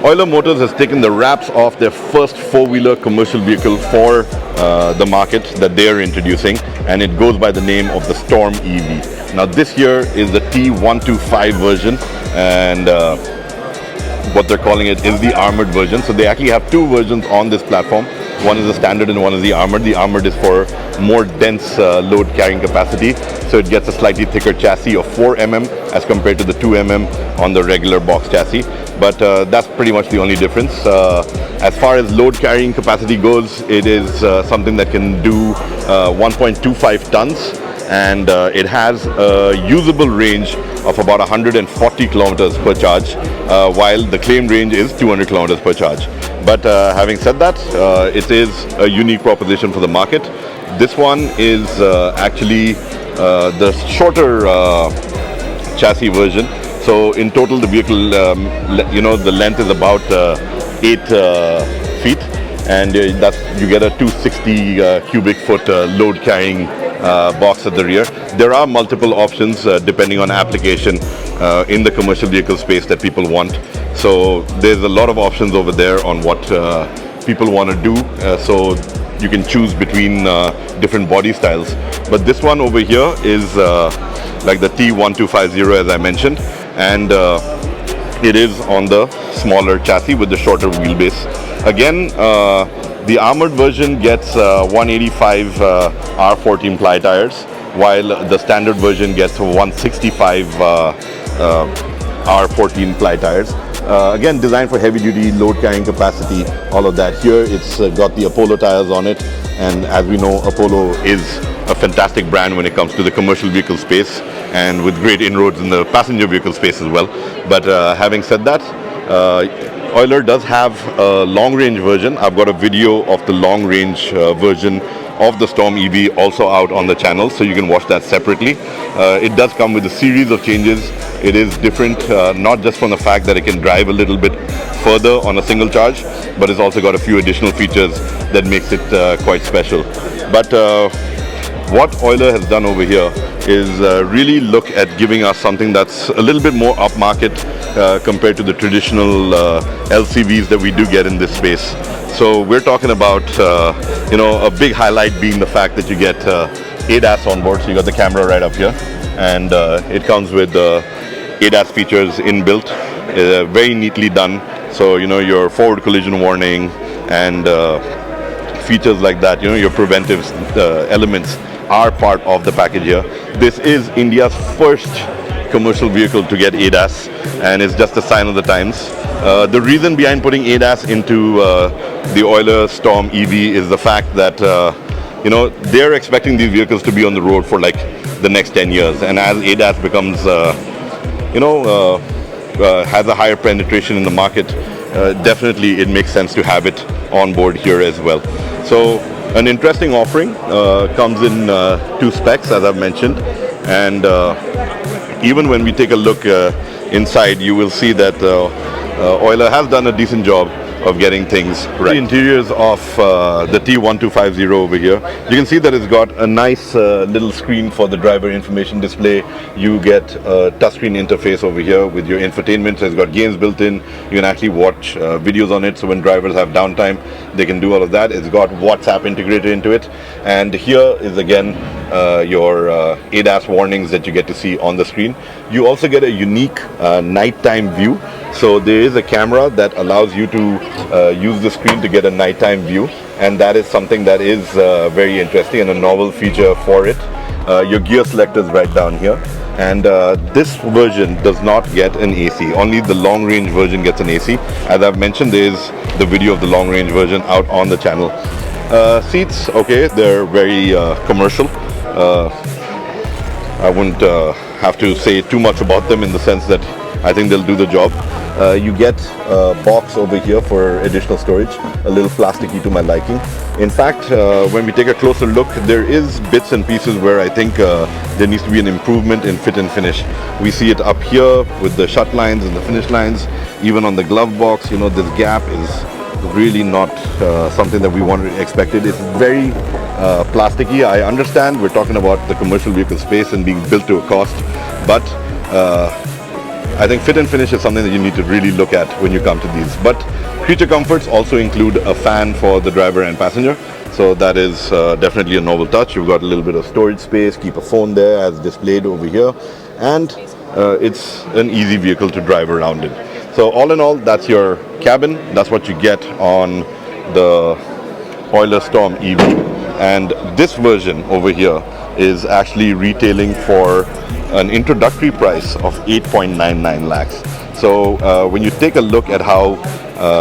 Euler Motors has taken the wraps off their first four-wheeler commercial vehicle for the market that they are introducing, and it goes by the name of the Storm EV. Now this here is the T1250 version, and what they're calling it is the armored version. So they actually have two versions on this platform. One is the standard and one is the armored. The armored is for more dense load carrying capacity, so it gets a slightly thicker chassis of 4 mm as compared to the 2 mm on the regular box chassis. But that's pretty much the only difference. As far as load carrying capacity goes, it is something that can do 1.25 tons, and it has a usable range of about 140 kilometers per charge, while the claimed range is 200 kilometers per charge. But having said that, it is a unique proposition for the market. This one is actually the shorter chassis version. So in total, the vehicle, the length is about 8 feet, and you get a 260 cubic foot load carrying box at the rear. There are multiple options depending on application in the commercial vehicle space that people want. So there's a lot of options over there on what people want to do. So you can choose between different body styles. But this one over here is like the T1250, as I mentioned, and it is on the smaller chassis with the shorter wheelbase. Again, the armored version gets 185 R14 ply tires, while the standard version gets 165 R14 ply tires. Again, designed for heavy duty load carrying capacity, all of that. Here it's got the Apollo tires on it, and as we know, Apollo is a fantastic brand when it comes to the commercial vehicle space, and with great inroads in the passenger vehicle space as well. But having said that, Euler does have a long range version. I've got a video of the long range version of the Storm EV also out on the channel, so you can watch that separately. It does come with a series of changes. It is different, not just from the fact that it can drive a little bit further on a single charge, but it's also got a few additional features that makes it quite special. But what Euler has done over here is really look at giving us something that's a little bit more upmarket compared to the traditional LCVs that we do get in this space. So we're talking about a big highlight being the fact that you get ADAS on board. So you got the camera right up here, and it comes with ADAS features inbuilt, very neatly done. So your forward collision warning and features like that, your preventive elements are part of the package here. This is India's first commercial vehicle to get ADAS, and it's just a sign of the times. The reason behind putting ADAS into the Euler Storm EV is the fact that they're expecting these vehicles to be on the road for like the next 10 years, and as ADAS becomes has a higher penetration in the market, definitely it makes sense to have it on board here as well. So an interesting offering, comes in two specs, as I've mentioned, and even when we take a look inside, you will see that Euler has done a decent job of getting things right. The interiors of the T1250 over here, you can see that it's got a nice little screen for the driver information display. You get a touchscreen interface over here with your infotainment. So it's got games built in. You can actually watch videos on it, so when drivers have downtime, they can do all of that. It's got WhatsApp integrated into it, and here is again your ADAS warnings that you get to see on the screen. You also get a unique nighttime view. So there is a camera that allows you to use the screen to get a nighttime view, and that is something that is very interesting and a novel feature for it. Your gear selector is right down here, and this version does not get an AC. Only the long range version gets an AC. As I've mentioned, there is the video of the long range version out on the channel. Seats, okay, they're very commercial. I wouldn't have to say too much about them in the sense that I think they'll do the job. You get a box over here for additional storage, a little plasticky to my liking. In fact, when we take a closer look, there is bits and pieces where I think there needs to be an improvement in fit and finish. We see it up here with the shut lines and the finish lines. Even on the glove box, this gap is really not something that we expected. It's very plasticky. I understand we're talking about the commercial vehicle space and being built to a cost, but I think fit and finish is something that you need to really look at when you come to these. But creature comforts also include a fan for the driver and passenger. So that is definitely a novel touch. You've got a little bit of storage space, keep a phone there as displayed over here. And it's an easy vehicle to drive around in. So all in all, that's your cabin. That's what you get on the Euler Storm EV. And this version over here is actually retailing for an introductory price of 8.99 lakhs. So when you take a look at how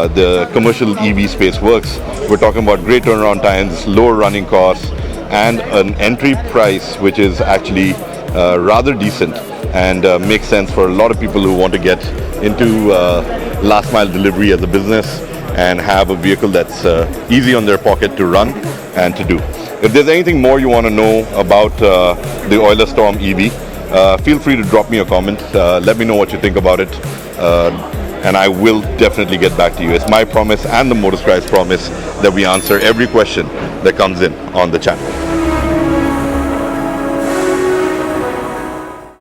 the commercial EV space works, we're talking about great turnaround times, lower running costs, and an entry price which is actually rather decent and makes sense for a lot of people who want to get into last mile delivery as a business and have a vehicle that's easy on their pocket to run and to do. If there's anything more you want to know about the Euler Storm EV, feel free to drop me a comment. Let me know what you think about it, and I will definitely get back to you. It's my promise and the MotorScribes promise that we answer every question that comes in on the channel.